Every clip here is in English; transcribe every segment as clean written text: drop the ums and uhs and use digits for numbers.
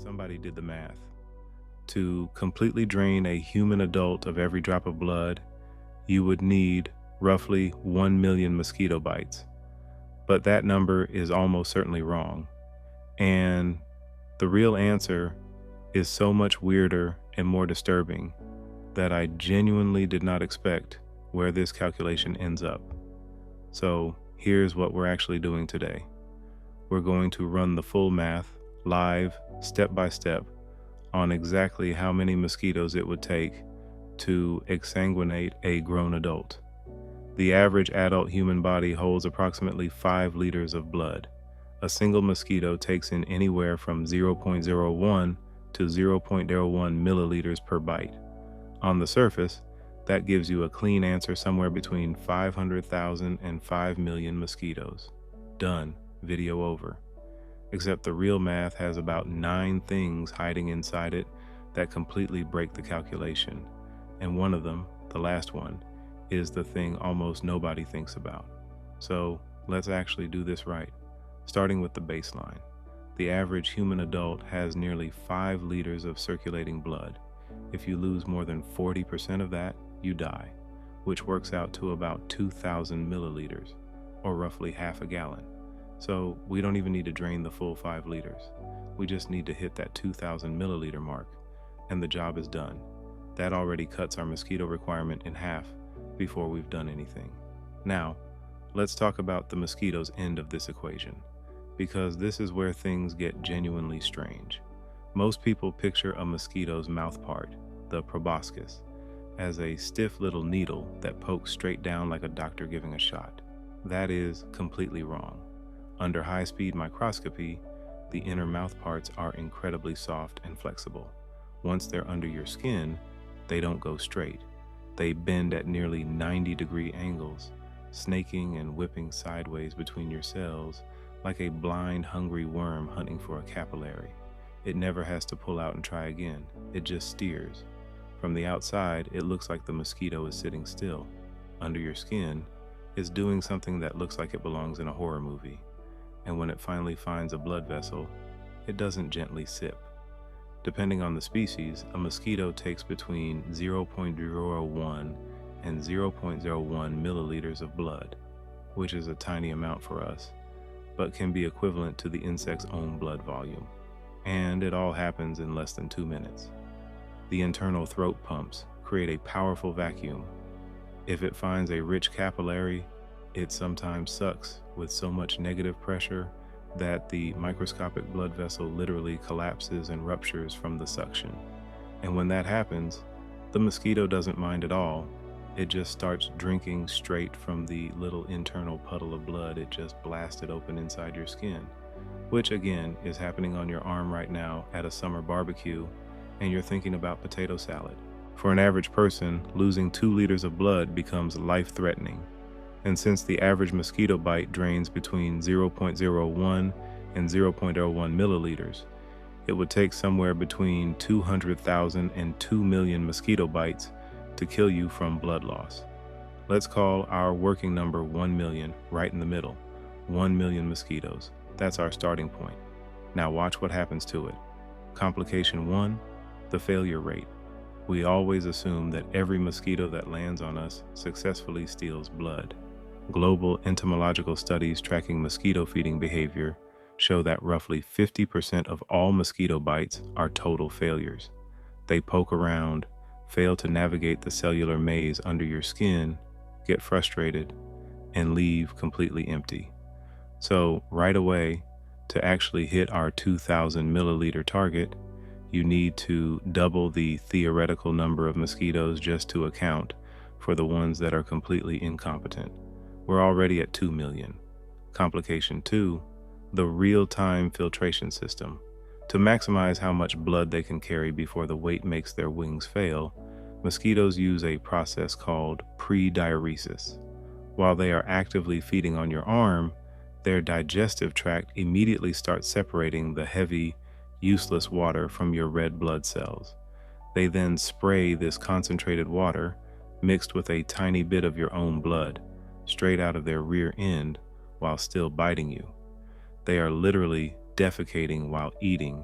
somebody did the math. To completely drain a human adult of every drop of blood, you would need roughly 1 million mosquito bites. But that number is almost certainly wrong. And the real answer is so much weirder and more disturbing that I genuinely did not expect where this calculation ends up. So here's what we're actually doing today. We're going to run the full math live, step by step, on exactly how many mosquitoes it would take to exsanguinate a grown adult. The average adult human body holds approximately 5 liters of blood. A single mosquito takes in anywhere from 0.01 to 0.01 milliliters per bite. On the surface, that gives you a clean answer somewhere between 500,000 and 5 million mosquitoes. Done. Video over. Except the real math has about 9 things hiding inside it that completely break the calculation. And one of them, the last one, is the thing almost nobody thinks about. So let's actually do this right. Starting with the baseline. The average human adult has nearly 5 liters of circulating blood. If you lose more than 40% of that, you die, which works out to about 2,000 milliliters, or roughly half a gallon. So we don't even need to drain the full 5 liters. We just need to hit that 2,000 milliliter mark, and the job is done. That already cuts our mosquito requirement in half before we've done anything. Now, let's talk about the mosquito's end of this equation, because this is where things get genuinely strange. Most people picture a mosquito's mouth part, the proboscis, as a stiff little needle that pokes straight down like a doctor giving a shot. That is completely wrong. Under high-speed microscopy, the inner mouth parts are incredibly soft and flexible. Once they're under your skin, they don't go straight. They bend at nearly 90-degree angles, snaking and whipping sideways between your cells like a blind, hungry worm hunting for a capillary. It never has to pull out and try again. It just steers. From the outside, it looks like the mosquito is sitting still. Under your skin, it's doing something that looks like it belongs in a horror movie. And when it finally finds a blood vessel, it doesn't gently sip. Depending on the species, a mosquito takes between 0.01 and 0.01 milliliters of blood, which is a tiny amount for us, but can be equivalent to the insect's own blood volume. And it all happens in less than 2 minutes. The internal throat pumps create a powerful vacuum. If it finds a rich capillary, it sometimes sucks with so much negative pressure that the microscopic blood vessel literally collapses and ruptures from the suction. And when that happens, the mosquito doesn't mind at all. It just starts drinking straight from the little internal puddle of blood it just blasted open inside your skin, which again is happening on your arm right now at a summer barbecue, and you're thinking about potato salad. For an average person, losing 2 liters of blood becomes life-threatening. And since the average mosquito bite drains between 0.01 and 0.01 milliliters, it would take somewhere between 200,000 and 2 million mosquito bites to kill you from blood loss. Let's call our working number 1 million right in the middle. 1 million mosquitoes. That's our starting point. Now watch what happens to it. Complication 1, the failure rate. We always assume that every mosquito that lands on us successfully steals blood. Global entomological studies tracking mosquito feeding behavior show that roughly 50% of all mosquito bites are total failures. They poke around, fail to navigate the cellular maze under your skin, get frustrated, and leave completely empty. So right away, to actually hit our 2,000 milliliter target, you need to double the theoretical number of mosquitoes just to account for the ones that are completely incompetent. We're already at 2 million. Complication 2, the real-time filtration system. To maximize how much blood they can carry before the weight makes their wings fail, mosquitoes use a process called pre-diuresis. While they are actively feeding on your arm, their digestive tract immediately starts separating the heavy, useless water from your red blood cells. They then spray this concentrated water, mixed with a tiny bit of your own blood, straight out of their rear end while still biting you. They are literally defecating while eating,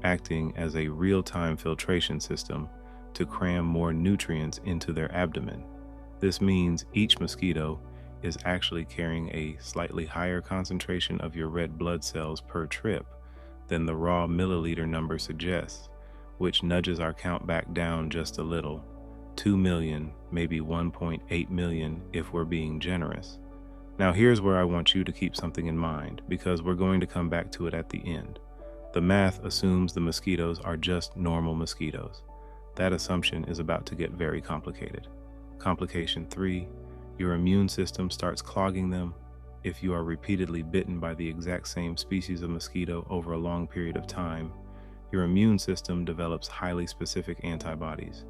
acting as a real-time filtration system to cram more nutrients into their abdomen. This means each mosquito is actually carrying a slightly higher concentration of your red blood cells per trip than the raw milliliter number suggests, which nudges our count back down just a little, 2 million, maybe 1.8 million if we're being generous. Now here's where I want you to keep something in mind, because we're going to come back to it at the end. The math assumes the mosquitoes are just normal mosquitoes. That assumption is about to get very complicated. Complication 3, your immune system starts clogging them. If you are repeatedly bitten by the exact same species of mosquito over a long period of time, your immune system develops highly specific antibodies.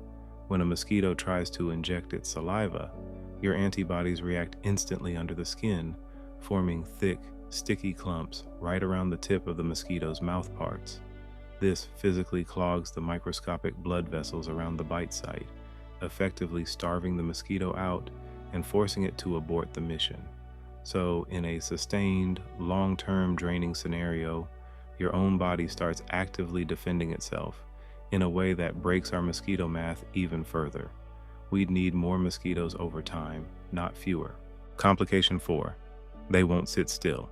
When a mosquito tries to inject its saliva, your antibodies react instantly under the skin, forming thick, sticky clumps right around the tip of the mosquito's mouth parts. This physically clogs the microscopic blood vessels around the bite site, effectively starving the mosquito out and forcing it to abort the mission. So in a sustained, long-term draining scenario, your own body starts actively defending itself in a way that breaks our mosquito math even further. We'd need more mosquitoes over time, not fewer. Complication 4, they won't sit still.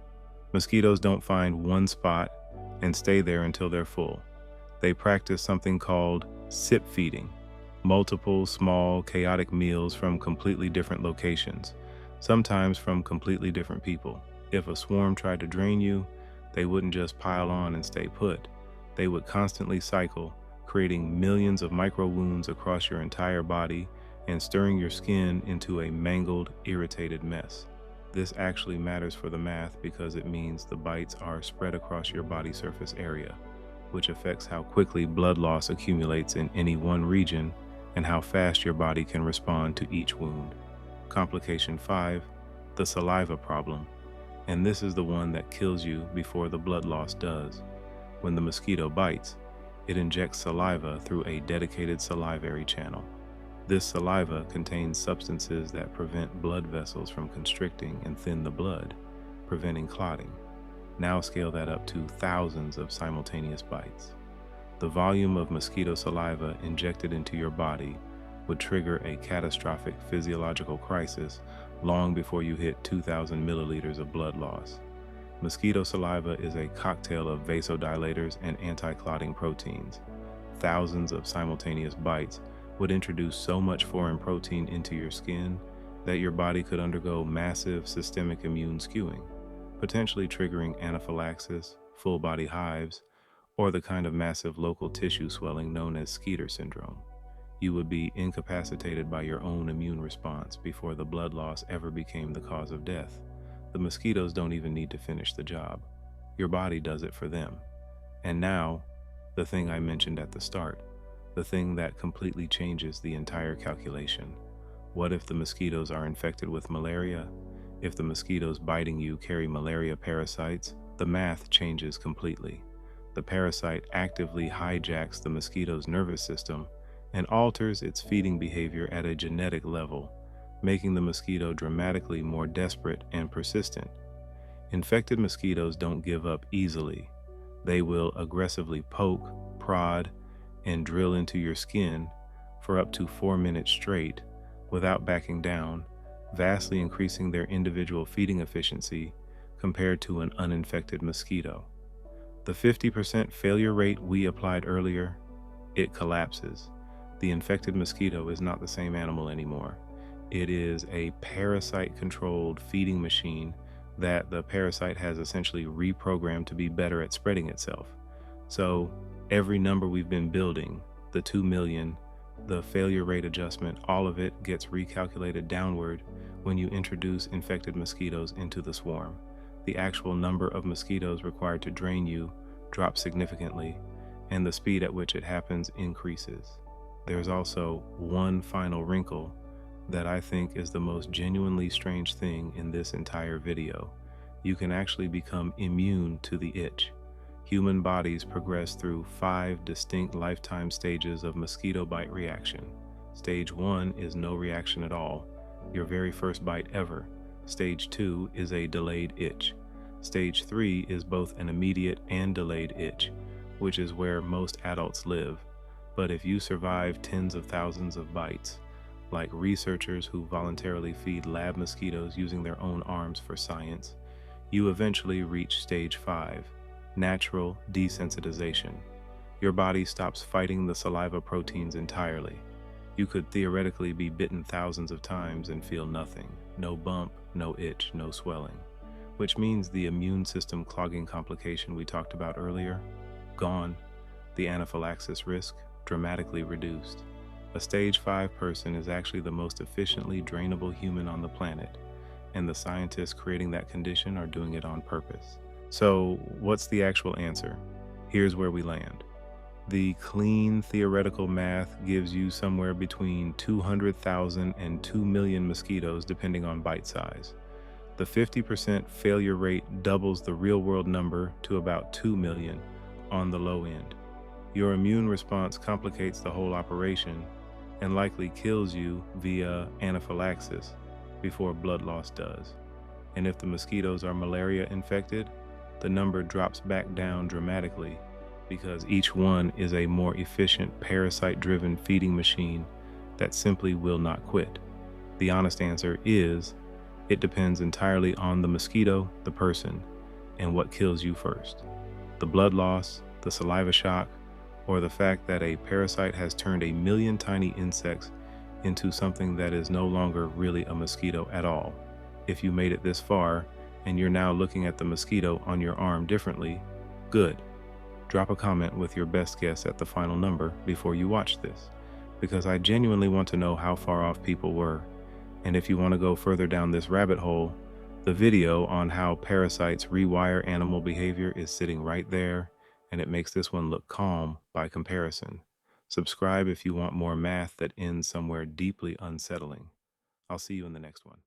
Mosquitoes don't find one spot and stay there until they're full. They practice something called sip feeding, multiple small, chaotic meals from completely different locations, sometimes from completely different people. If a swarm tried to drain you, they wouldn't just pile on and stay put. They would constantly cycle, creating millions of micro wounds across your entire body and stirring your skin into a mangled, irritated mess. This actually matters for the math because it means the bites are spread across your body surface area, which affects how quickly blood loss accumulates in any one region and how fast your body can respond to each wound. Complication 5, the saliva problem. And this is the one that kills you before the blood loss does. When the mosquito bites, it injects saliva through a dedicated salivary channel. This saliva contains substances that prevent blood vessels from constricting and thin the blood, preventing clotting. Now scale that up to thousands of simultaneous bites. The volume of mosquito saliva injected into your body would trigger a catastrophic physiological crisis long before you hit 2,000 milliliters of blood loss. Mosquito saliva is a cocktail of vasodilators and anti-clotting proteins. Thousands of simultaneous bites would introduce so much foreign protein into your skin that your body could undergo massive systemic immune skewing, potentially triggering anaphylaxis, full body hives, or the kind of massive local tissue swelling known as Skeeter syndrome. You would be incapacitated by your own immune response before the blood loss ever became the cause of death. The mosquitoes don't even need to finish the job. Your body does it for them. And now, the thing I mentioned at the start, the thing that completely changes the entire calculation. What if the mosquitoes are infected with malaria? If the mosquitoes biting you carry malaria parasites, the math changes completely. The parasite actively hijacks the mosquito's nervous system and alters its feeding behavior at a genetic level, making the mosquito dramatically more desperate and persistent. Infected mosquitoes don't give up easily. They will aggressively poke, prod, and drill into your skin for up to 4 minutes straight without backing down, vastly increasing their individual feeding efficiency compared to an uninfected mosquito. The 50% failure rate we applied earlier, it collapses. The infected mosquito is not the same animal anymore. It is a parasite-controlled feeding machine that the parasite has essentially reprogrammed to be better at spreading itself. So every number we've been building, the 2 million, the failure rate adjustment, all of it gets recalculated downward when you introduce infected mosquitoes into the swarm. The actual number of mosquitoes required to drain you drops significantly, and the speed at which it happens increases. There's also one final wrinkle that I think is the most genuinely strange thing in this entire video. You can actually become immune to the itch. Human bodies progress through 5 distinct lifetime stages of mosquito bite reaction. Stage 1 is no reaction at all, your very first bite ever. Stage 2 is a delayed itch. Stage 3 is both an immediate and delayed itch, which is where most adults live. But if you survive tens of thousands of bites, like researchers who voluntarily feed lab mosquitoes using their own arms for science, you eventually reach stage 5, natural desensitization. Your body stops fighting the saliva proteins entirely. You could theoretically be bitten thousands of times and feel nothing. No bump, no itch, no swelling. Which means the immune system clogging complication we talked about earlier, gone. The anaphylaxis risk, dramatically reduced. A stage 5 person is actually the most efficiently drainable human on the planet, and the scientists creating that condition are doing it on purpose. So, what's the actual answer? Here's where we land. The clean theoretical math gives you somewhere between 200,000 and 2 million mosquitoes depending on bite size. The 50% failure rate doubles the real-world number to about 2 million on the low end. Your immune response complicates the whole operation and likely kills you via anaphylaxis before blood loss does. And if the mosquitoes are malaria infected, the number drops back down dramatically because each one is a more efficient parasite-driven feeding machine that simply will not quit. The honest answer is, it depends entirely on the mosquito, the person, and what kills you first. The blood loss, the saliva shock, or the fact that a parasite has turned a million tiny insects into something that is no longer really a mosquito at all. If you made it this far and you're now looking at the mosquito on your arm differently, good. Drop a comment with your best guess at the final number before you watch this, because I genuinely want to know how far off people were. And if you want to go further down this rabbit hole, the video on how parasites rewire animal behavior is sitting right there, and it makes this one look calm by comparison. Subscribe if you want more math that ends somewhere deeply unsettling. I'll see you in the next one.